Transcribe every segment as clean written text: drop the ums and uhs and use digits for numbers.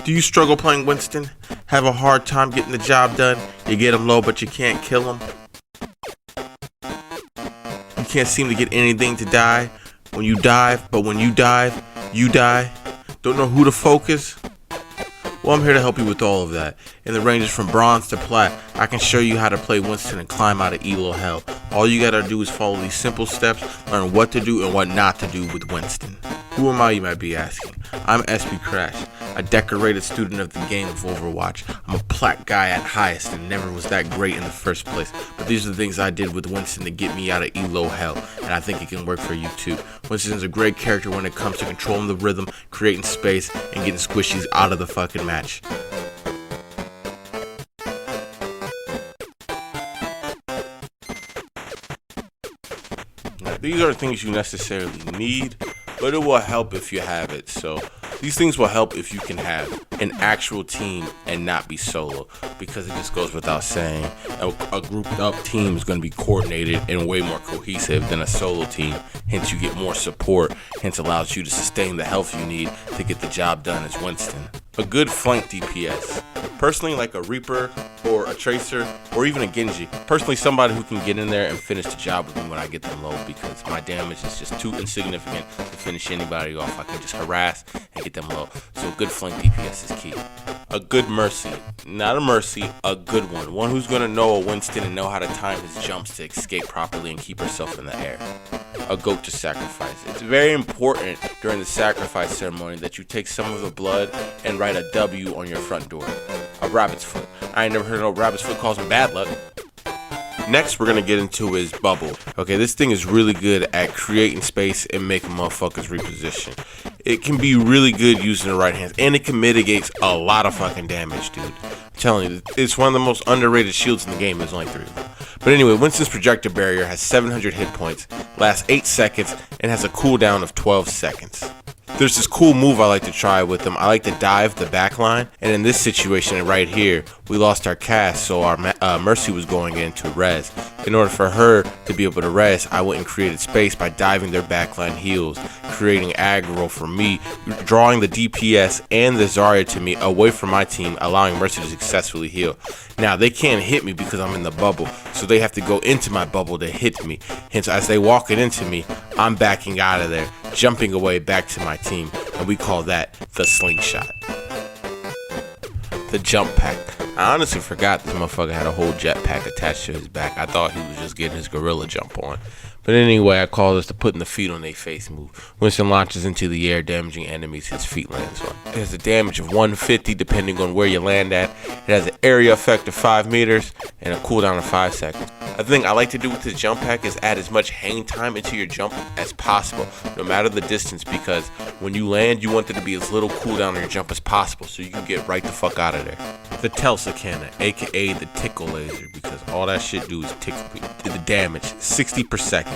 Do you struggle playing Winston? Have a hard time getting the job done? You get him low, but you can't kill him? You can't seem to get anything to die when you dive, but when you dive, you die? Don't know who to focus? Well, I'm here to help you with all of that. In the ranges from bronze to plat, I can show you how to play Winston and climb out of elo hell. All you gotta do is follow these simple steps, learn what to do and what not to do with Winston. Who am I, you might be asking? I'm SP Crash, a decorated student of the game of Overwatch. I'm a plat guy at highest and never was that great in the first place. But these are the things I did with Winston to get me out of elo hell, and I think it can work for you too. Winston's a great character when it comes to controlling the rhythm, creating space, and getting squishies out of the fucking match. Now, these are things you necessarily need, but it will help if you have it. So these things will help if you can have an actual team and not be solo, because it just goes without saying a grouped up team is going to be coordinated and way more cohesive than a solo team. Hence you get more support, hence allows you to sustain the health you need to get the job done as Winston. A good flank DPS, personally like a Reaper or a Tracer or even a Genji. Personally somebody who can get in there and finish the job with me when I get them low, because my damage is just too insignificant to finish anybody off. I can just harass and get them low. So a good flank DPS is key. A good Mercy, not a Mercy, a good one. One who's going to know a Winston and know how to time his jumps to escape properly and keep herself in the air. A goat to sacrifice. It's very important during the sacrifice ceremony that you take some of the blood and write a W on your front door. A rabbit's foot. I ain't never heard no rabbit's foot causing bad luck. Next, we're gonna get into his bubble. Okay, this thing is really good at creating space and making motherfuckers reposition. It can be really good using the right hands, and it can mitigate a lot of fucking damage, dude. I'm telling you, it's one of the most underrated shields in the game. There's only 3 of them. But anyway, Winston's projector barrier has 700 hit points, lasts 8 seconds, and has a cooldown of 12 seconds. There's this cool move I like to try with them. I like to dive the back line, and in this situation right here, we lost our cast, so our Mercy was going into res. In order for her to be able to res, I went and created space by diving their backline heals, creating aggro for me, drawing the DPS and the Zarya to me away from my team, allowing Mercy to successfully heal. Now, they can't hit me because I'm in the bubble, so they have to go into my bubble to hit me. Hence, as they walk it into me, I'm backing out of there, jumping away back to my team, and we call that the slingshot. The jump pack. I honestly forgot this motherfucker had a whole jetpack attached to his back. I thought he was just getting his gorilla jump on. But anyway, I call this the putting the feet on their face move. Winston launches into the air, damaging enemies his feet lands on. It has a damage of 150 depending on where you land at. It has an area effect of 5 meters and a cooldown of 5 seconds. The thing I like to do with this jump pack is add as much hang time into your jump as possible, no matter the distance, because when you land, you want there to be as little cooldown on your jump as possible so you can get right the fuck out of there. The Telsa Cannon, aka the tickle laser, because all that shit do is tickle the damage, 60 per second.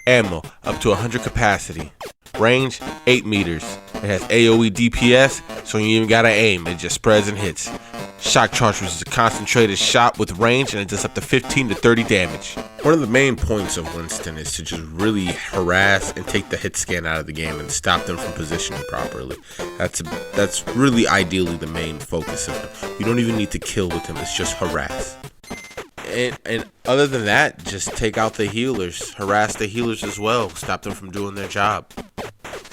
Ammo, up to 100 capacity. Range, 8 meters. It has AoE DPS, so you even gotta aim, it just spreads and hits. Shock charge, which is a concentrated shot with range, and it does up to 15 to 30 damage. One of the main points of Winston is to just really harass and take the hit scan out of the game and stop them from positioning properly. That's really ideally the main focus of him. You don't even need to kill with him, it's just harass. And other than that, just take out the healers, harass the healers as well, stop them from doing their job.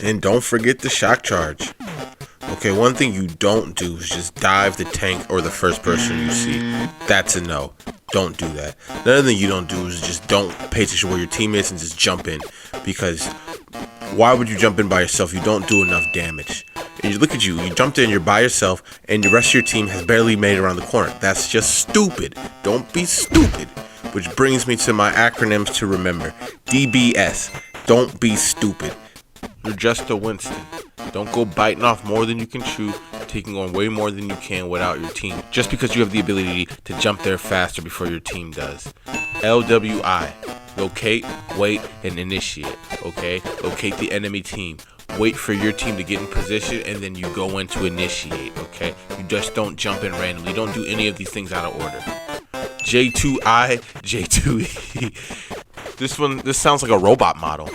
And don't forget the shock charge. Okay, one thing you don't do is just dive the tank or the first person you see. That's a no. Don't do that. Another thing you don't do is just don't pay attention where your team is and just jump in. Because why would you jump in by yourself? You don't do enough damage. And you look at you jumped in, you're by yourself, and the rest of your team has barely made it around the corner. That's just stupid. Don't be stupid. Which brings me to my acronyms to remember. DBS. Don't be stupid. You're just a Winston. Don't go biting off more than you can chew, taking on way more than you can without your team, just because you have the ability to jump there faster before your team does. LWI. Locate, wait, and initiate. Okay? Locate the enemy team. Wait for your team to get in position, and then you go in to initiate. Okay? You just don't jump in randomly. Don't do any of these things out of order. J2I, J2E. This sounds like a robot model.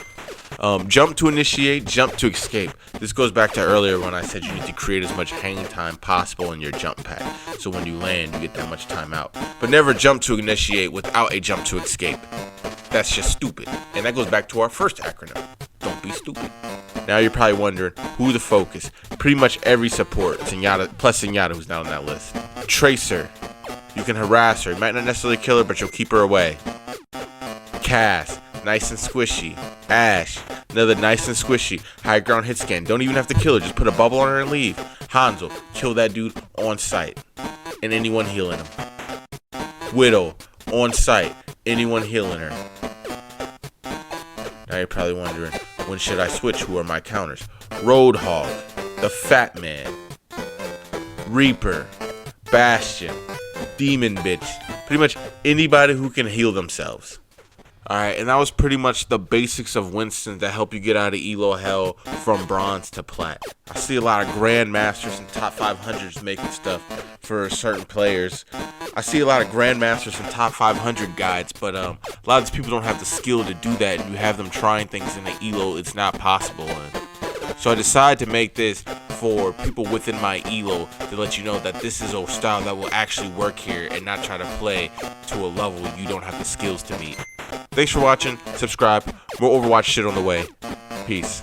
Jump to initiate, jump to escape. This goes back to earlier when I said you need to create as much hang time possible in your jump pad, so when you land, you get that much time out. But never jump to initiate without a jump to escape. That's just stupid. And that goes back to our first acronym. Don't be stupid. Now you're probably wondering, who the focus? Pretty much every support, Zenyatta, plus Zenyatta, who's not on that list. Tracer. You can harass her. You might not necessarily kill her, but you'll keep her away. Cass. Nice and squishy. Ashe. Another nice and squishy. High ground hit scan. Don't even have to kill her. Just put a bubble on her and leave. Hanzo. Kill that dude on sight. And anyone healing him. Widow. On sight. Anyone healing her. Now you're probably wondering, when should I switch? Who are my counters? Roadhog. The Fat Man. Reaper. Bastion. Demon Bitch. Pretty much anybody who can heal themselves. Alright, and that was pretty much the basics of Winston that help you get out of elo hell from bronze to plat. I see a lot of grandmasters and top 500s making stuff for certain players. I see a lot of grandmasters and top 500 guides, but a lot of these people don't have the skill to do that, and you have them trying things in the elo it's not possible in. So I decided to make this for people within my elo to let you know that this is a style that will actually work here and not try to play to a level you don't have the skills to meet. Thanks for watching. Subscribe. More Overwatch shit on the way. Peace.